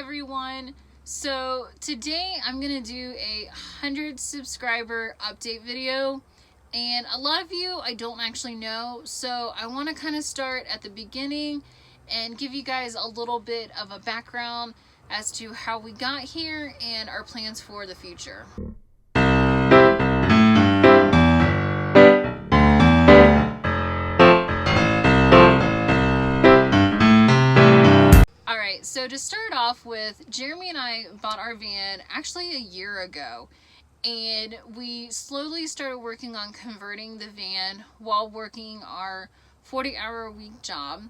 everyone. So today I'm gonna do a 100 subscriber update video, and a lot of you I don't actually know, so I want to kind of start at the beginning and give you guys a little bit of a background as to how we got here and our plans for the future. Alright, so to start off with, Jeremy and I bought our van actually a year ago, and we slowly started working on converting the van while working our 40-hour-a-week job.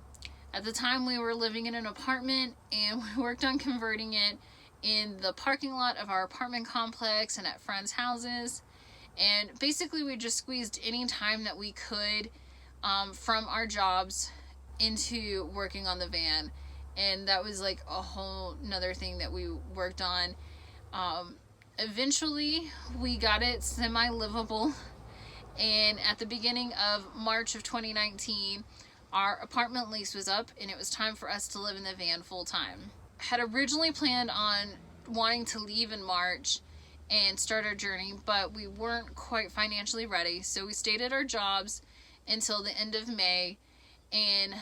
At the time, we were living in an apartment, and we worked on converting it in the parking lot of our apartment complex and at friends' houses. And basically, we just squeezed any time that we could from our jobs into working on the van. And that was like a whole nother thing that we worked on. Eventually, we got it semi-livable. And at the beginning of March of 2019, our apartment lease was up, and it was time for us to live in the van full time. Had originally planned on wanting to leave in March and start our journey, but we weren't quite financially ready, so we stayed at our jobs until the end of May and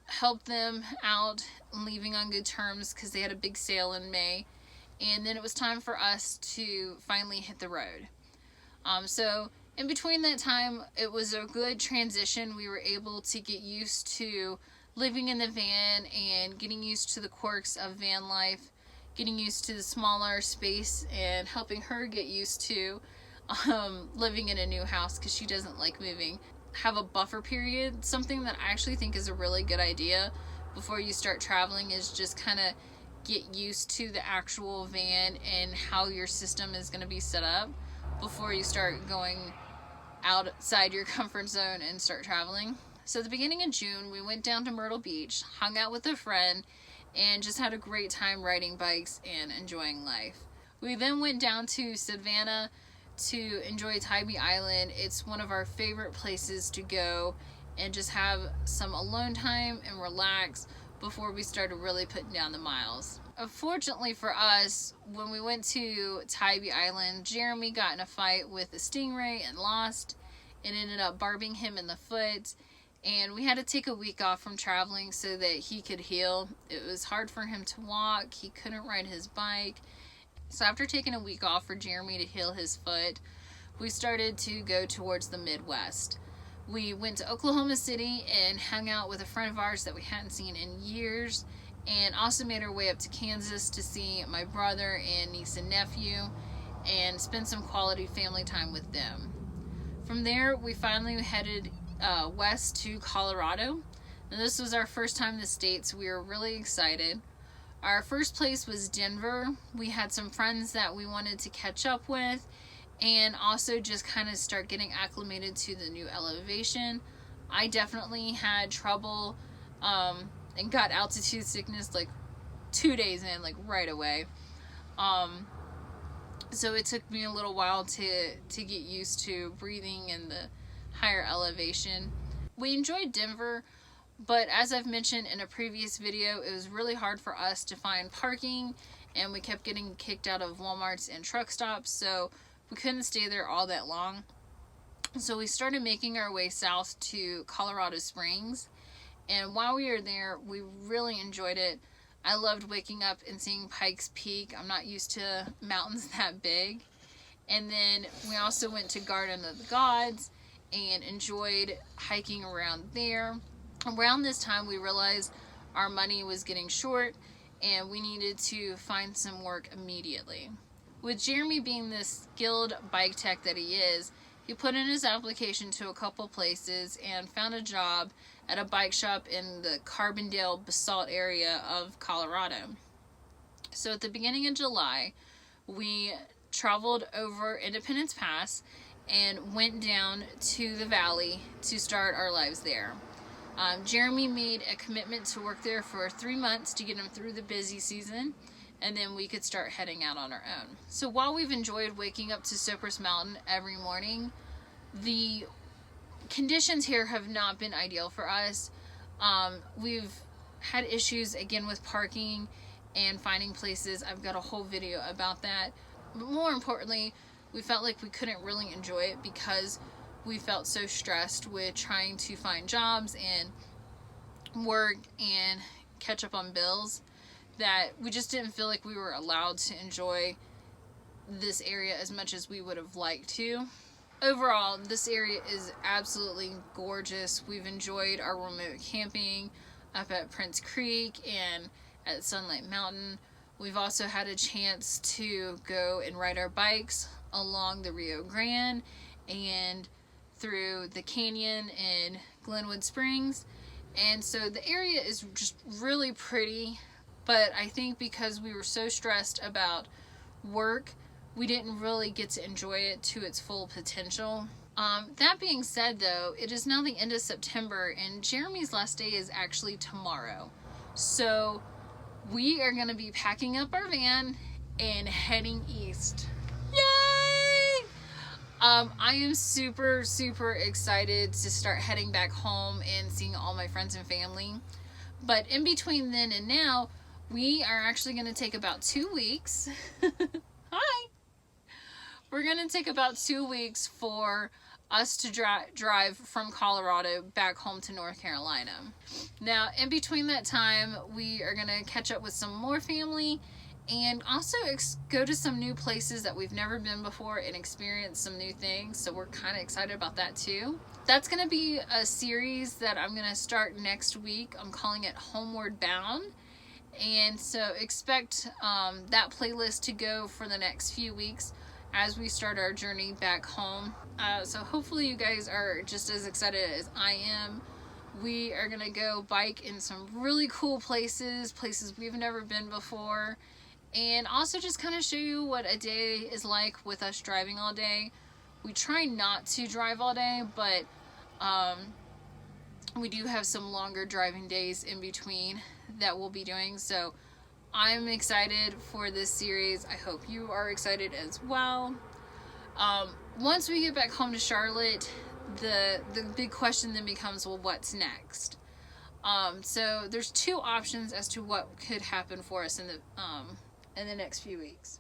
helped them out, leaving on good terms because they had a big sale in May. And then it was time for us to finally hit the road. So in between that time, it was a good transition. We were able to get used to living in the van and getting used to the quirks of van life, getting used to the smaller space, and helping her get used to living in a new house because she doesn't like moving. Have a buffer period. Something that I actually think is a really good idea before you start traveling is just kind of get used to the actual van and how your system is going to be set up before you start going outside your comfort zone and start traveling. So at the beginning of June, we went down to Myrtle Beach, hung out with a friend, and just had a great time riding bikes and enjoying life. We then went down to Savannah to enjoy Tybee Island. It's one of our favorite places to go and just have some alone time and relax before we started really putting down the miles. Unfortunately for us, when we went to Tybee Island, Jeremy got in a fight with a stingray and lost, and ended up barbing him in the foot, and we had to take a week off from traveling so that he could heal. It was hard for him to walk, he couldn't ride his bike. So after taking a week off for Jeremy to heal his foot, we started to go towards the Midwest. We went to Oklahoma City and hung out with a friend of ours that we hadn't seen in years, and also made our way up to Kansas to see my brother and niece and nephew and spend some quality family time with them. From there, we finally headed west to Colorado. Now, this was our first time in the States. We were really excited. Our first place was Denver. We had some friends that we wanted to catch up with and also just kind of start getting acclimated to the new elevation. I definitely had trouble and got altitude sickness like 2 days in, like right away. So it took me a little while to get used to breathing in the higher elevation. We enjoyed Denver, but as I've mentioned in a previous video, it was really hard for us to find parking, and we kept getting kicked out of Walmarts and truck stops, so we couldn't stay there all that long. So we started making our way south to Colorado Springs, and while we were there, we really enjoyed it. I loved waking up and seeing Pikes Peak. I'm not used to mountains that big. And then we also went to Garden of the Gods and enjoyed hiking around there. Around this time, we realized our money was getting short and we needed to find some work immediately. With Jeremy being the skilled bike tech that he is, he put in his application to a couple places and found a job at a bike shop in the Carbondale Basalt area of Colorado. So at the beginning of July, we traveled over Independence Pass and went down to the valley to start our lives there. Jeremy made a commitment to work there for 3 months to get him through the busy season, and then we could start heading out on our own. So while we've enjoyed waking up to Cypress Mountain every morning, the conditions here have not been ideal for us. We've had issues again with parking, and finding places. I've got a whole video about that. But more importantly, we felt like we couldn't really enjoy it because we felt so stressed with trying to find jobs and work and catch up on bills that we just didn't feel like we were allowed to enjoy this area as much as we would have liked to. Overall, this area is absolutely gorgeous. We've enjoyed our remote camping up at Prince Creek and at Sunlight Mountain. We've also had a chance to go and ride our bikes along the Rio Grande and through the canyon in Glenwood Springs. And so the area is just really pretty, but I think because we were so stressed about work, we didn't really get to enjoy it to its full potential. That being said though, it is now the end of September and Jeremy's last day is actually tomorrow. So we are going to be packing up our van and heading east. Yay! I am super excited to start heading back home and seeing all my friends and family. But in between then and now, we are actually going to take about 2 weeks. Hi! We're going to take about 2 weeks for us to drive from Colorado back home to North Carolina. Now, in between that time, we are going to catch up with some more family and also go to some new places that we've never been before and experience some new things. So we're kind of excited about that too. That's going to be a series that I'm going to start next week. I'm calling it Homeward Bound. And so expect that playlist to go for the next few weeks as we start our journey back home. So hopefully you guys are just as excited as I am. We are going to go bike in some really cool places we've never been before, and also just kind of show you what a day is like with us driving all day. We try not to drive all day, but we do have some longer driving days in between that we'll be doing. So I'm excited for this series. I hope you are excited as well. Once we get back home to Charlotte, the big question then becomes, well, what's next? So there's two options as to what could happen for us in the next few weeks.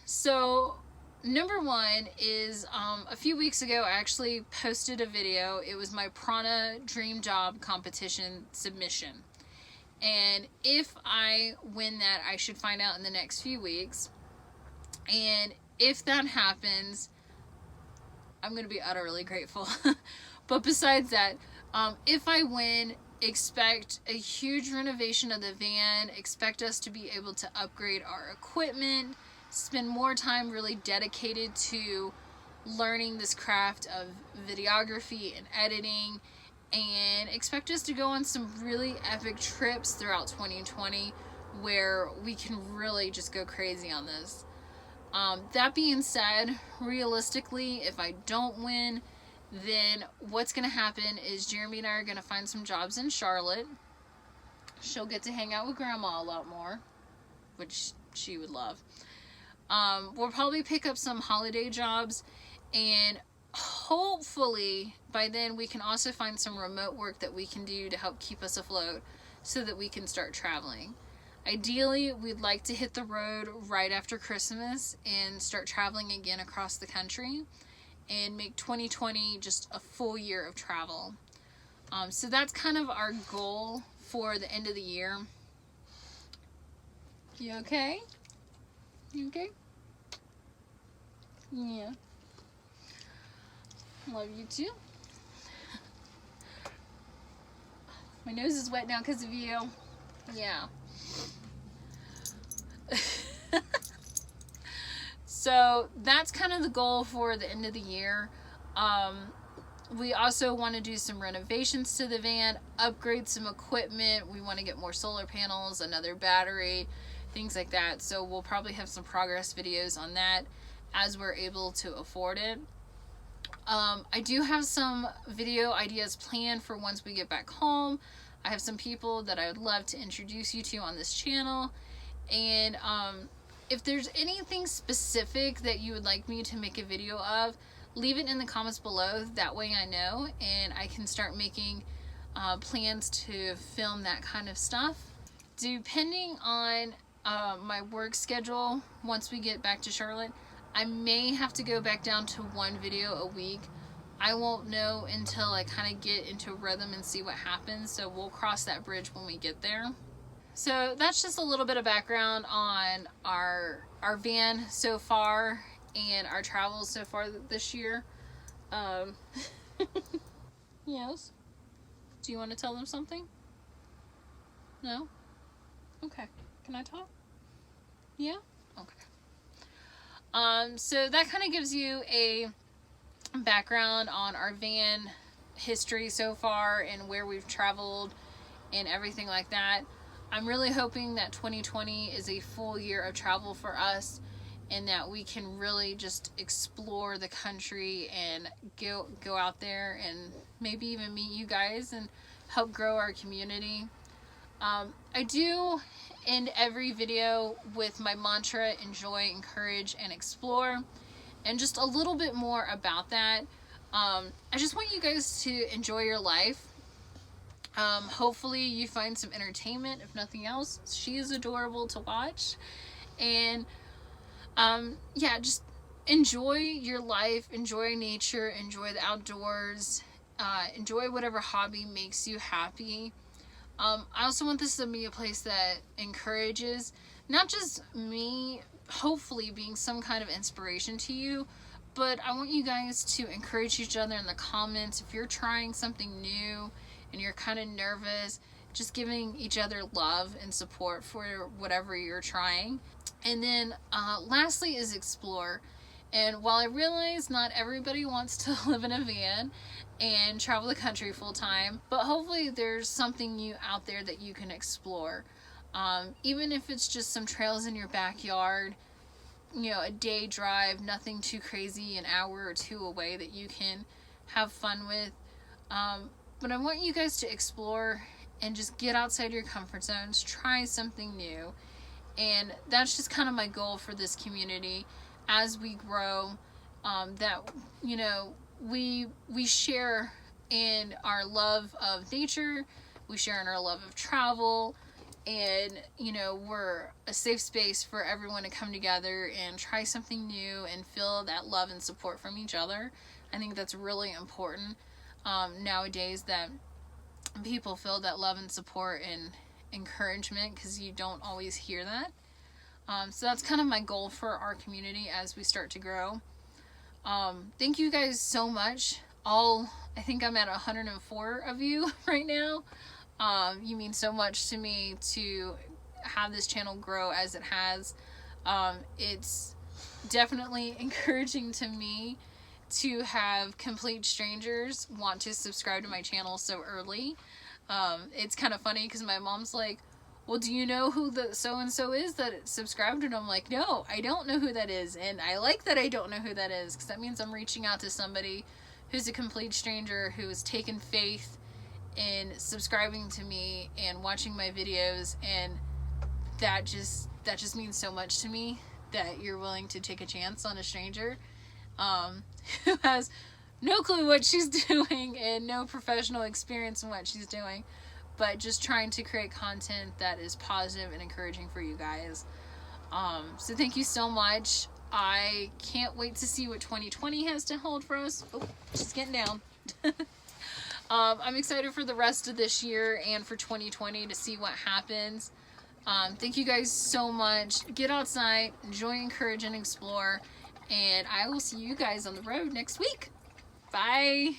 So number one is a few weeks ago I actually posted a video. It was my Prana Dream Job competition submission. And if I win that, I should find out in the next few weeks. And if that happens, I'm going to be utterly grateful. But besides that, if I win, expect a huge renovation of the van. Expect us to be able to upgrade our equipment, spend more time really dedicated to learning this craft of videography and editing, and expect us to go on some really epic trips throughout 2020 where we can really just go crazy on this. That being said, realistically, if I don't win, then what's going to happen is Jeremy and I are going to find some jobs in Charlotte. She'll get to hang out with Grandma a lot more, which she would love. We'll probably pick up some holiday jobs, and hopefully by then we can also find some remote work that we can do to help keep us afloat so that we can start traveling. Ideally, we'd like to hit the road right after Christmas and start traveling again across the country and make 2020 just a full year of travel. So that's kind of our goal for the end of the year. You okay? You okay? Yeah. Love you too. My nose is wet now because of you. Yeah. So that's kind of the goal for the end of the year. We also want to do some renovations to the van, upgrade some equipment. We want to get more solar panels, another battery, things like that. So we'll probably have some progress videos on that as we're able to afford it. I do have some video ideas planned for once we get back home. I have some people that I would love to introduce you to on this channel. And if there's anything specific that you would like me to make a video of, leave it in the comments below. That way I know and I can start making plans to film that kind of stuff. Depending on my work schedule, once we get back to Charlotte, I may have to go back down to one video a week. I won't know until I kind of get into a rhythm and see what happens, so we'll cross that bridge when we get there. So that's just a little bit of background on our van so far and our travels so far this year. Yes? Do you want to tell them something? No? Okay. Can I talk? Yeah? Okay. So that kind of gives you a background on our van history so far and where we've traveled and everything like that. I'm really hoping that 2020 is a full year of travel for us and that we can really just explore the country and go out there and maybe even meet you guys and help grow our community. I do end every video with my mantra: enjoy, encourage, and explore, and just a little bit more about that. I just want you guys to enjoy your life. Hopefully you find some entertainment, if nothing else. She is adorable to watch, and yeah, just enjoy your life, enjoy nature, enjoy the outdoors, enjoy whatever hobby makes you happy. I also want this to be a place that encourages, not just me, hopefully being some kind of inspiration to you, but I want you guys to encourage each other in the comments. If you're trying something new and you're kind of nervous, just giving each other love and support for whatever you're trying. And then lastly is explore. And while I realize not everybody wants to live in a van and travel the country full time, but hopefully there's something new out there that you can explore. Even if it's just some trails in your backyard, you know, a day drive, nothing too crazy, an hour or two away that you can have fun with. But I want you guys to explore and just get outside your comfort zones, try something new. And that's just kind of my goal for this community as we grow, that, you know, we share in our love of nature, we share in our love of travel, and, you know, we're a safe space for everyone to come together and try something new and feel that love and support from each other. I think that's really important nowadays, that people feel that love and support and encouragement, because you don't always hear that. So that's kind of my goal for our community as we start to grow. Thank you guys so much. I think I'm at 104 of you right now. You mean so much to me to have this channel grow as it has. It's definitely encouraging to me to have complete strangers want to subscribe to my channel so early. It's kind of funny because my mom's like, well, do you know who the so-and-so is that subscribed? And I'm like, no, I don't know who that is. And I like that I don't know who that is, because that means I'm reaching out to somebody who's a complete stranger who has taken faith in subscribing to me and watching my videos. And that just means so much to me, that you're willing to take a chance on a stranger who has no clue what she's doing and no professional experience in what she's doing, but just trying to create content that is positive and encouraging for you guys. So thank you so much. I can't wait to see what 2020 has to hold for us. Oh, she's getting down. I'm excited for the rest of this year and for 2020 to see what happens. Thank you guys so much. Get outside, enjoy, encourage, and explore. And I will see you guys on the road next week. Bye.